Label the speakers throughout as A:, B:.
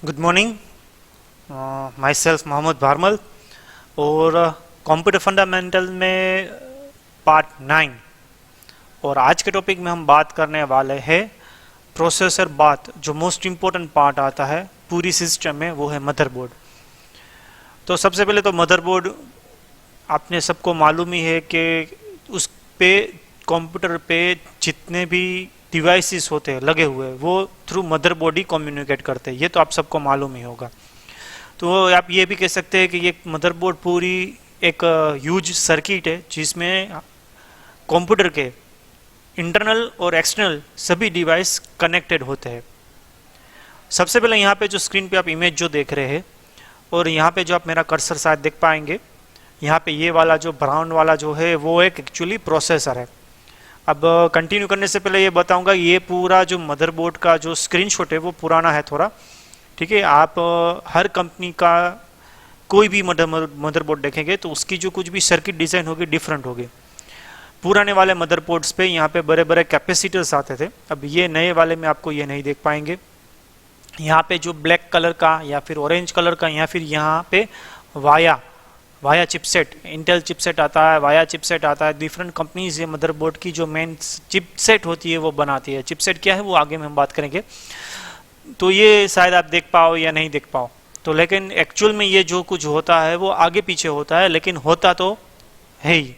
A: Good morning. Myself Mohammad Bharmal और computer fundamental में part 9। और आज के टॉपिक में हम बात करने वाले हैं प्रोसेसर बात। जो मोस्ट इम्पोर्टेंट पार्ट आता है पूरी सिस्टम में वो है मदरबोर्ड। तो सबसे पहले तो मदरबोर्ड आपने सबको मालूम ही है कि उस पे कंप्यूटर पे जितने भी डिवाइसेस होते हैं लगे हुए वो थ्रू मदरबोर्ड ही कम्युनिकेट करते हैं, ये तो आप सबको मालूम ही होगा। तो आप ये भी कह सकते हैं कि ये मदरबोर्ड पूरी एक ह्यूज सर्किट है जिसमें कंप्यूटर के इंटरनल और एक्सटर्नल सभी डिवाइस कनेक्टेड होते हैं। सबसे पहले यहाँ पे जो स्क्रीन पे आप इमेज जो देख रहे हैं और यहाँ पे जो आप मेरा कर्सर शायद देख पाएंगे, यहाँ पे ये वाला जो ब्राउन वाला जो है वो एक एक्चुअली प्रोसेसर है। अब कंटिन्यू करने से पहले ये बताऊंगा ये पूरा जो मदरबोर्ड का जो स्क्रीनशॉट है वो पुराना है थोड़ा, ठीक है। आप हर कंपनी का कोई भी मदरबोर्ड देखेंगे तो उसकी जो कुछ भी सर्किट डिज़ाइन होगी डिफरेंट होगी। पुराने वाले मदरबोर्ड्स पे यहाँ पे बड़े बड़े कैपेसिटर्स आते थे, अब ये नए वाले में आपको ये नहीं देख पाएंगे। यहाँ पे जो ब्लैक कलर का या फिर ऑरेंज कलर का या फिर यहाँ पे वाया चिपसेट, इंटेल चिपसेट आता है, वाया चिपसेट आता है। डिफरेंट कंपनीज ये मदरबोर्ड की जो मेन चिपसेट होती है वो बनाती है। चिपसेट क्या है वो आगे में हम बात करेंगे। तो ये शायद आप देख पाओ या नहीं देख पाओ, तो लेकिन एक्चुअल में ये जो कुछ होता है वो आगे पीछे होता है, लेकिन होता तो है ही।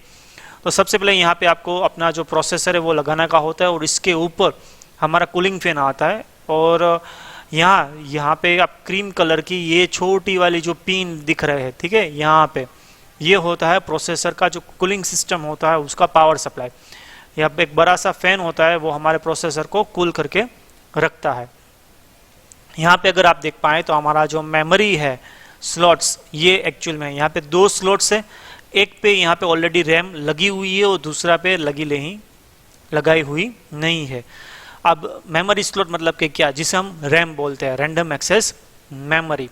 A: तो सबसे पहले यहाँ पे आपको अपना जो प्रोसेसर है वो लगाना का होता है और इसके ऊपर हमारा कूलिंग फैन आता है। और यहाँ पे आप क्रीम कलर की ये छोटी वाली जो पिन दिख रहे हैं, ठीक है, यहाँ पे ये होता है प्रोसेसर का जो कूलिंग सिस्टम होता है उसका पावर सप्लाई। यहाँ पे एक बड़ा सा फैन होता है वो हमारे प्रोसेसर को कूल करके रखता है। यहाँ पे अगर आप देख पाए तो हमारा जो मेमोरी है स्लॉट्स, ये एक्चुअल में यहाँ पे 2 स्लॉट्स है। एक पे यहाँ पे ऑलरेडी रैम लगी हुई है और दूसरा पे लगाई हुई नहीं है। अब मेमोरी स्लॉट मतलब कि क्या, जिसे हम रैम बोलते हैं, random access memory.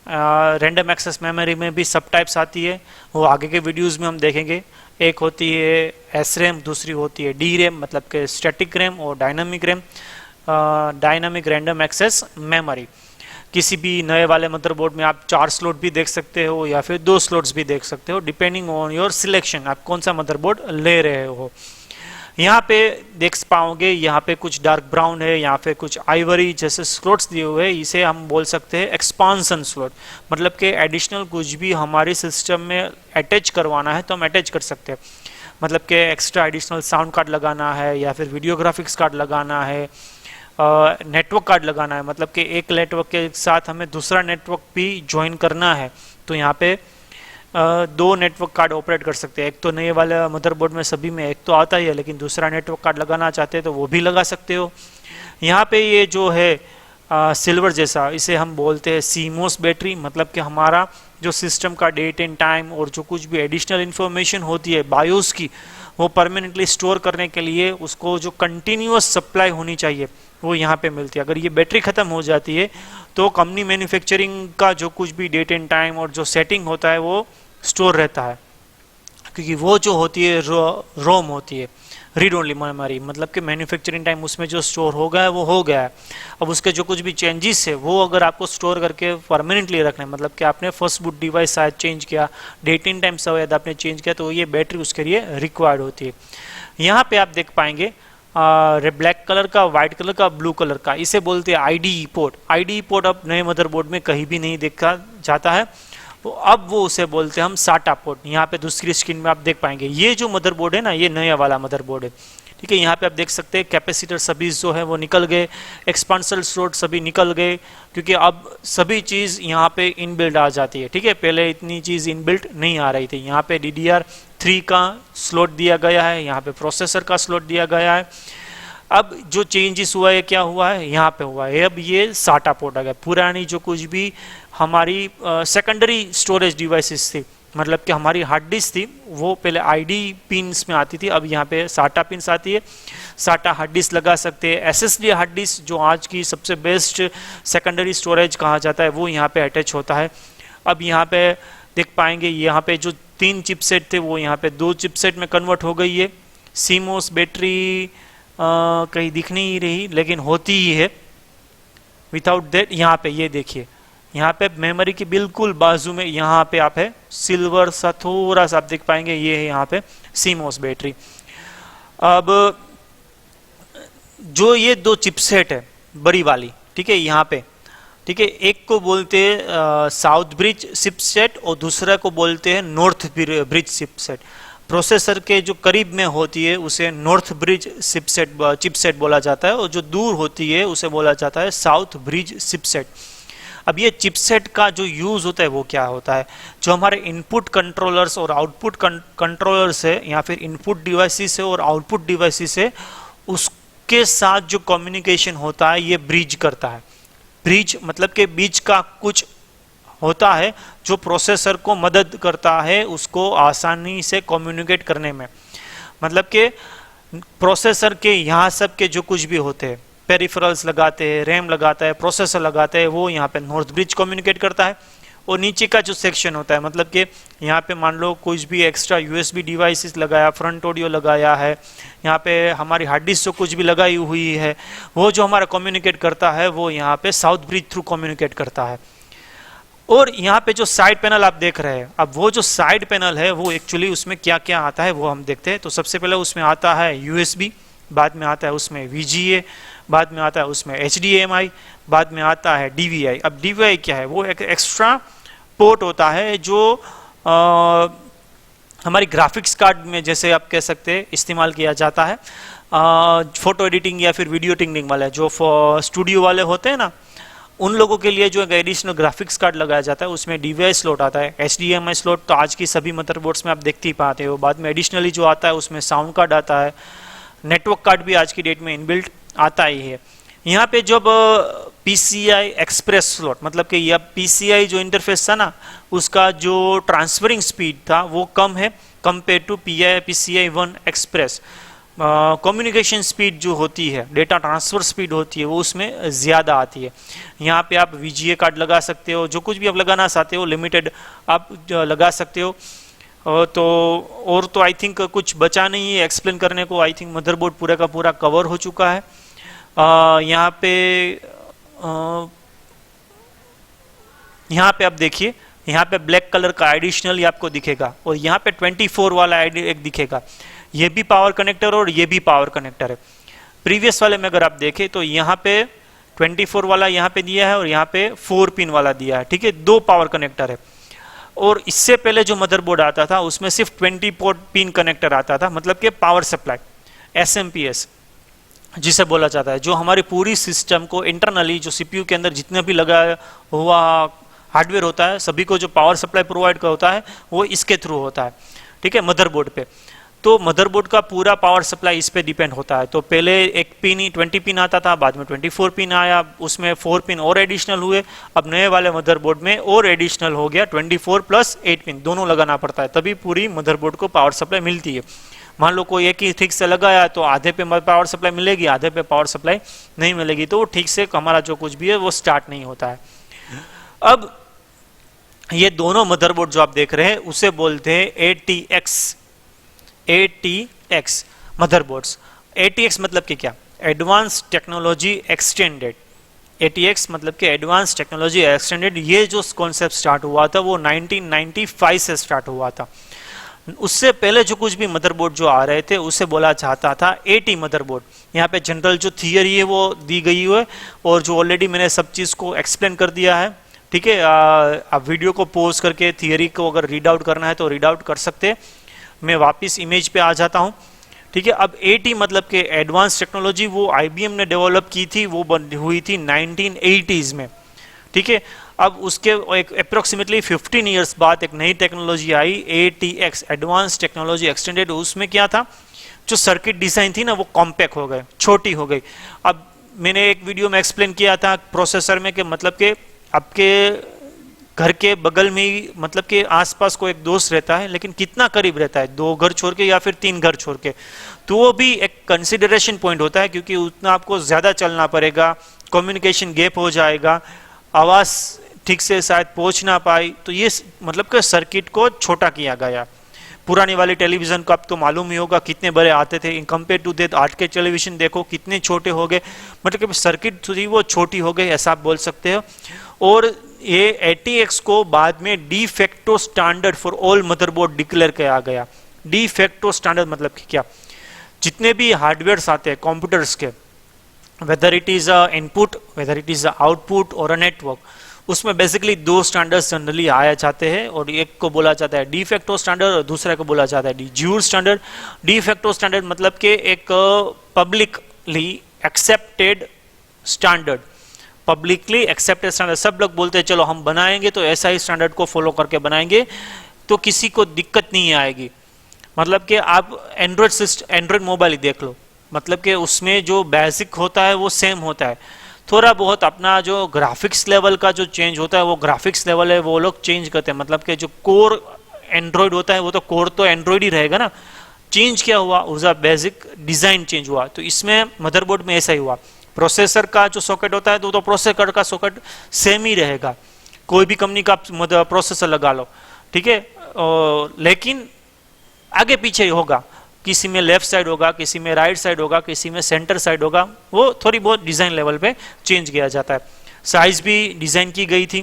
A: Random access memory में भी सब टाइप्स आती है, वो आगे के वीडियोस में हम देखेंगे। एक होती है एस रैम, दूसरी होती है डी रैम मतलब कि स्टैटिक रैम, और dynamic RAM, dynamic random access memory. किसी भी नए वाले मदरबोर्ड में आप 4 स्लॉट भी देख सकते हो या फिर 2 स्लॉट्स भी देख सकते हो, डिपेंडिंग ऑन योर सिलेक्शन, आप कौन सा मदरबोर्ड ले रहे हो। यहाँ पे देख पाओगे यहाँ पे कुछ डार्क ब्राउन है, यहाँ पे कुछ आइवरी जैसे स्लॉट्स दिए हुए हैं। इसे हम बोल सकते हैं एक्सपांसन स्लॉट, मतलब कि एडिशनल कुछ भी हमारे सिस्टम में अटैच करवाना है तो हम अटैच कर सकते हैं। मतलब कि एक्स्ट्रा एडिशनल साउंड कार्ड लगाना है या फिर वीडियो ग्राफिक्स कार्ड लगाना है, नेटवर्क कार्ड लगाना है, मतलब कि एक नेटवर्क के साथ हमें दूसरा नेटवर्क भी ज्वाइन करना है तो यहाँ पे 2 नेटवर्क कार्ड ऑपरेट कर सकते हैं। एक तो नए वाले मदरबोर्ड में सभी में एक तो आता ही है, लेकिन दूसरा नेटवर्क कार्ड लगाना चाहते हैं तो वो भी लगा सकते हो। यहाँ पे ये जो है सिल्वर जैसा, इसे हम बोलते हैं सीमोस बैटरी, मतलब कि हमारा जो सिस्टम का डेट एंड टाइम और जो कुछ भी एडिशनल इंफॉर्मेशन होती है बायोस की, वो परमानेंटली स्टोर करने के लिए उसको जो कंटिन्यूअस सप्लाई होनी चाहिए वो यहाँ पे मिलती है। अगर ये बैटरी ख़त्म हो जाती है तो कंपनी मैन्युफैक्चरिंग का जो कुछ भी डेट एंड टाइम और जो सेटिंग होता है वो स्टोर रहता है, क्योंकि वो जो होती है रोम होती है, रीड ओनली मेमोरी, मतलब कि मैन्युफैक्चरिंग टाइम उसमें जो स्टोर हो गया है वो हो गया है। अब उसके जो कुछ भी चेंजेस है वो अगर आपको स्टोर करके परमानेंटली रखना है, मतलब कि आपने फर्स्ट बूट डिवाइस शायद चेंज किया, डेट एंड टाइम शायद आपने चेंज किया, तो ये बैटरी उसके लिए रिक्वायर्ड होती है। यहाँ पे आप देख पाएंगे ब्लैक कलर का, व्हाइट कलर का, ब्लू कलर का, इसे बोलते हैं आईडीई पोर्ट। आईडीई पोर्ट अब नए मदरबोर्ड में कहीं भी नहीं देखा जाता है, तो अब वो उसे बोलते हैं हम साटा पोर्ट। यहाँ पे दूसरी स्क्रीन में आप देख पाएंगे ये जो मदरबोर्ड है ना, ये नया वाला मदरबोर्ड है, ठीक है। यहाँ पे आप देख सकते हैं कैपेसिटर सभी जो है वो निकल गए, एक्सपांसर स्लॉट सभी निकल गए, क्योंकि अब सभी चीज़ यहाँ पे इनबिल्ट आ जाती है, ठीक है। पहले इतनी चीज़ इनबिल्ट नहीं आ रही थी। यहाँ पे DDR3 का स्लॉट दिया गया है, यहाँ पे प्रोसेसर का स्लॉट दिया गया है। अब जो चेंजेस हुआ है, क्या हुआ है, यहाँ पे हुआ है, अब ये साटा पोर्ट आ गया। पुरानी जो कुछ भी हमारी सेकेंडरी स्टोरेज डिवाइसेस थी, मतलब कि हमारी हार्ड डिस्क थी, वो पहले आईडी पिन्स में आती थी, अब यहाँ पे साटा पिन्स आती है। साटा हार्ड डिस्क लगा सकते हैं। SSD हार्ड डिस्क जो आज की सबसे बेस्ट सेकेंडरी स्टोरेज कहा जाता है वो यहाँ पे अटैच होता है। अब यहाँ पे देख पाएंगे यहाँ पे जो 3 चिपसेट थे वो यहाँ पे 2 चिपसेट में कन्वर्ट हो गई है। सीमोस बैटरी कहीं दिख नहीं रही लेकिन होती ही है। विदाउट दैट यहाँ पे ये देखिए, यहाँ पे मेमोरी की बिल्कुल बाजू में यहाँ पे आप है सिल्वर सा थोड़ा सा आप देख पाएंगे, ये है यहाँ पे CMOS बैटरी। अब जो ये दो चिपसेट है बड़ी वाली, ठीक है यहाँ पे, ठीक है, एक को बोलते हैं साउथ ब्रिज चिपसेट और दूसरा को बोलते हैं नॉर्थ ब्रिज चिपसेट। प्रोसेसर के जो करीब में होती है उसे नॉर्थ ब्रिज चिपसेट बोला जाता है, और जो दूर होती है उसे बोला जाता है साउथ ब्रिज चिपसेट। अब ये चिपसेट का जो यूज होता है वो क्या होता है, जो हमारे इनपुट कंट्रोलर्स और आउटपुट कंट्रोलर्स है या फिर इनपुट डिवाइसेस है और आउटपुट डिवाइसेस है, उसके साथ जो कम्युनिकेशन होता है ये ब्रिज करता है। ब्रिज मतलब के बीच का कुछ होता है जो प्रोसेसर को मदद करता है उसको आसानी से कम्युनिकेट करने में। मतलब के प्रोसेसर के यहाँ सब के जो कुछ भी होते हैं, पेरिफेरल्स लगाते हैं, रैम लगाता है, प्रोसेसर लगाते हैं, वो यहाँ पे नॉर्थ ब्रिज कम्युनिकेट करता है। और नीचे का जो सेक्शन होता है, मतलब कि यहाँ पे मान लो कुछ भी एक्स्ट्रा USB डिवाइसेस लगाया, फ्रंट ऑडियो लगाया है, यहाँ पे हमारी हार्ड डिस्क जो कुछ भी लगाई हुई है, वो जो हमारा कम्युनिकेट करता है वो यहाँ पे साउथ ब्रिज थ्रू कम्युनिकेट करता है। और यहाँ पे जो साइड पैनल आप देख रहे हैं, अब वो जो साइड पैनल है वो एक्चुअली उसमें क्या क्या आता है वो हम देखते हैं। तो सबसे पहले उसमें आता है USB, बाद में आता है उसमें VGA, बाद में आता है उसमें HDMI, बाद में आता है DVI। अब DVI क्या है, वो एक एक्स्ट्रा पोर्ट होता है जो हमारी ग्राफिक्स कार्ड में जैसे आप कह सकते हैं इस्तेमाल किया जाता है। फोटो एडिटिंग या फिर वीडियो एडिटिंग वाले जो स्टूडियो वाले होते हैं ना, उन लोगों के लिए जो एक एडिशनल ग्राफिक्स कार्ड लगाया जाता है उसमें DVI स्लॉट आता है। HDMI स्लॉट तो आज की सभी मदरबोर्ड्स में आप देखते ही पाते हो। बाद में एडिशनली जो आता है उसमें साउंड कार्ड आता है, नेटवर्क कार्ड भी आज की डेट में इनबिल्ट आता ही है। यहाँ पे जब PCI एक्सप्रेस स्लॉट, मतलब कि यह PCI जो इंटरफेस था ना, उसका जो ट्रांसफरिंग स्पीड था वो कम है compare to PCI 1 express. Communication speed जो होती है, डेटा ट्रांसफर स्पीड होती है, वो उसमें ज़्यादा आती है। यहाँ पे आप VGA कार्ड लगा सकते हो, जो कुछ भी आप लगाना चाहते हो लिमिटेड आप लगा सकते हो। तो और तो आई थिंक कुछ बचा नहीं है एक्सप्लेन करने को। आई थिंक मदरबोर्ड पूरा का पूरा कवर हो चुका है। यहाँ पे आप देखिए, यहाँ पे ब्लैक कलर का एडिशनल आपको दिखेगा और यहाँ पे 24 वाला एक दिखेगा। ये भी पावर कनेक्टर और ये भी पावर कनेक्टर है। प्रीवियस वाले में अगर आप देखें तो यहाँ पे 24 वाला यहाँ पे दिया है और यहाँ पे 4 पिन वाला दिया है, ठीक है, 2 पावर कनेक्टर है। और इससे पहले जो मदरबोर्ड आता था उसमें सिर्फ 24 पिन कनेक्टर आता था, मतलब कि पावर सप्लाई SMP जिसे बोला जाता है, जो हमारी पूरी सिस्टम को इंटरनली जो CPU के अंदर जितने भी लगा हुआ हार्डवेयर होता है सभी को जो पावर सप्लाई प्रोवाइड होता है वो इसके थ्रू होता है, ठीक है, मदरबोर्ड पे। तो मदरबोर्ड का पूरा पावर सप्लाई इस पे डिपेंड होता है। तो पहले एक पिन ही 20 पिन आता था, बाद में 24 पिन आया, उसमें 4 पिन और एडिशनल हुए। अब नए वाले मदरबोर्ड में और एडिशनल हो गया 24 प्लस 8 पिन, दोनों लगाना पड़ता है तभी पूरी मदरबोर्ड को पावर सप्लाई मिलती है। मान लो कोई एक ही ठीक से लगाया तो आधे पे पावर सप्लाई मिलेगी, आधे पे पावर सप्लाई नहीं मिलेगी, तो ठीक से हमारा जो कुछ भी है वो स्टार्ट नहीं होता है। अब ये दोनों मदरबोर्ड जो आप देख रहे हैं उसे बोलते हैं ATX मदरबोर्ड्स। ATX मतलब कि क्या, एडवांस टेक्नोलॉजी एक्सटेंडेड। ATX मतलब कि एडवांस टेक्नोलॉजी एक्सटेंडेड। ये जो कॉन्सेप्ट स्टार्ट हुआ था वो 1995 से स्टार्ट हुआ था। उससे पहले जो कुछ भी मदरबोर्ड जो आ रहे थे उसे बोला जाता था AT मदरबोर्ड। यहाँ पे जनरल जो थियरी है वो दी गई है और जो ऑलरेडी मैंने सब चीज़ को एक्सप्लेन कर दिया है, ठीक है। आप वीडियो को पॉज करके थियरी को अगर रीड आउट करना है तो रीड आउट कर सकते हैं। मैं वापस इमेज पे आ जाता हूँ, ठीक है। अब AT मतलब कि एडवांस टेक्नोलॉजी, वो IBM ने डेवलप की थी, वो बन हुई थी 1980s में, ठीक है। अब उसके एक अप्रोक्सीमेटली 15 ईयर्स बाद एक नई टेक्नोलॉजी आई ATX एडवांस टेक्नोलॉजी एक्सटेंडेड। उसमें क्या था, जो सर्किट डिजाइन थी ना वो कॉम्पैक्ट हो गए, छोटी हो गई। अब मैंने एक वीडियो में एक्सप्लेन किया था प्रोसेसर में कि मतलब कि आपके घर के बगल में ही, मतलब कि आसपास कोई एक दोस्त रहता है लेकिन कितना करीब रहता है, 2 घर छोड़ के या फिर 3 घर छोड़ के, तो वो भी एक कंसिडरेशन पॉइंट होता है क्योंकि उतना आपको ज्यादा चलना पड़ेगा, कम्युनिकेशन गैप हो जाएगा, आवाज ठीक से शायद पहुंच ना पाई। तो ये मतलब कि सर्किट को छोटा किया गया, पुरानी वाली टेलीविजन को आपको मालूम ही होगा कितने बड़े आते थे, इन कंपेयर टू दैट आज के टेलीविजन देखो कितने छोटे हो गए, मतलब कि सर्किट थी वो छोटी हो गई, ऐसा आप बोल सकते हो। और ये ATX को बाद में D facto standard for all motherboard declare किया गया। डी फैक्टो स्टैंडर्ड मतलब कि क्या, जितने भी हार्डवेयर्स आते हैं कंप्यूटर्स के, whether it is a input, whether it is a output और अ नेटवर्क, उसमें बेसिकली दो स्टैंडर्ड्स जनरली आया जाते हैं, और एक को बोला जाता है डी फैक्टो स्टैंडर्ड और दूसरे को बोला जाता है de jure standard. De facto standard मतलब कि एक publicly accepted standard, publicly accepted standard, सब लोग बोलते हैं चलो हम बनाएंगे तो ऐसा ही स्टैंडर्ड को फॉलो करके बनाएंगे तो किसी को दिक्कत नहीं आएगी। मतलब कि आप एंड्रॉयड मोबाइल ही देख लो, मतलब कि उसमें जो बेसिक होता है वो सेम होता है, थोड़ा बहुत अपना जो ग्राफिक्स लेवल का जो चेंज होता है वो ग्राफिक्स लेवल है वो लोग चेंज करते हैं, मतलब कि जो कोर एंड्रॉयड होता है वो तो कोर तो एंड्रॉयड ही रहेगा ना, चेंज क्या हुआ उसका बेसिक डिजाइन चेंज हुआ। तो इसमें मदरबोर्ड में ऐसा ही हुआ, प्रोसेसर का जो सॉकेट होता है तो प्रोसेसर का सॉकेट सेम ही रहेगा, कोई भी कंपनी का प्रोसेसर लगा लो, ठीक है, लेकिन आगे पीछे ही होगा, किसी में लेफ्ट साइड होगा, किसी में राइट साइड होगा, किसी में सेंटर साइड होगा, वो थोड़ी बहुत डिजाइन लेवल पे चेंज किया जाता है। साइज भी डिजाइन की गई थी,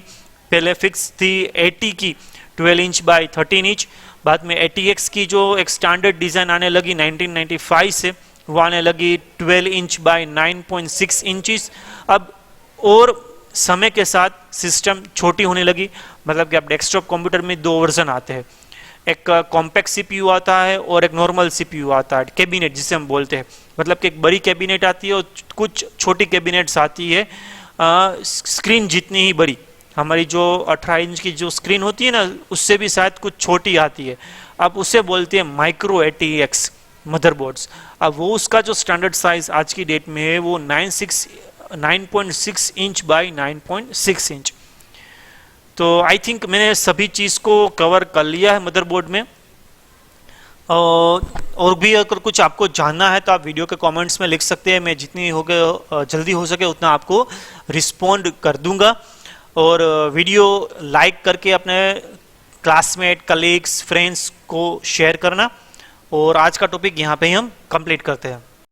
A: पहले फिक्स थी 80 की 12 इंच बाय 13 इंच, बाद में ATX की जो एक स्टैंडर्ड डिजाइन आने लगी 1995 से, वो आने लगी 12 इंच बाय 9.6 इंचेस। अब और समय के साथ सिस्टम छोटी होने लगी, मतलब कि अब डेस्कटॉप कंप्यूटर में दो वर्जन आते हैं, एक कॉम्पैक्ट CPU आता है और एक नॉर्मल CPU आता है, कैबिनेट जिसे हम बोलते हैं, मतलब कि एक बड़ी कैबिनेट आती है और कुछ छोटी कैबिनेट्स आती है, स्क्रीन जितनी ही बड़ी, हमारी जो 18 इंच की जो स्क्रीन होती है ना उससे भी शायद कुछ छोटी आती है, अब उसे बोलते हैं माइक्रो ATX मदरबोर्ड्स। अब वो उसका जो स्टैंडर्ड साइज आज की डेट में है वो 9.6 इंच बाय 9.6 इंच। तो आई थिंक मैंने सभी चीज़ को कवर कर लिया है मदरबोर्ड में, और भी अगर कुछ आपको जानना है तो आप वीडियो के कमेंट्स में लिख सकते हैं, मैं जितनी हो गए जल्दी हो सके उतना आपको रिस्पॉन्ड कर दूंगा। और वीडियो लाइक करके अपने क्लासमेट, कलीग्स, फ्रेंड्स को शेयर करना। और आज का टॉपिक यहाँ पे ही हम कंप्लीट करते हैं।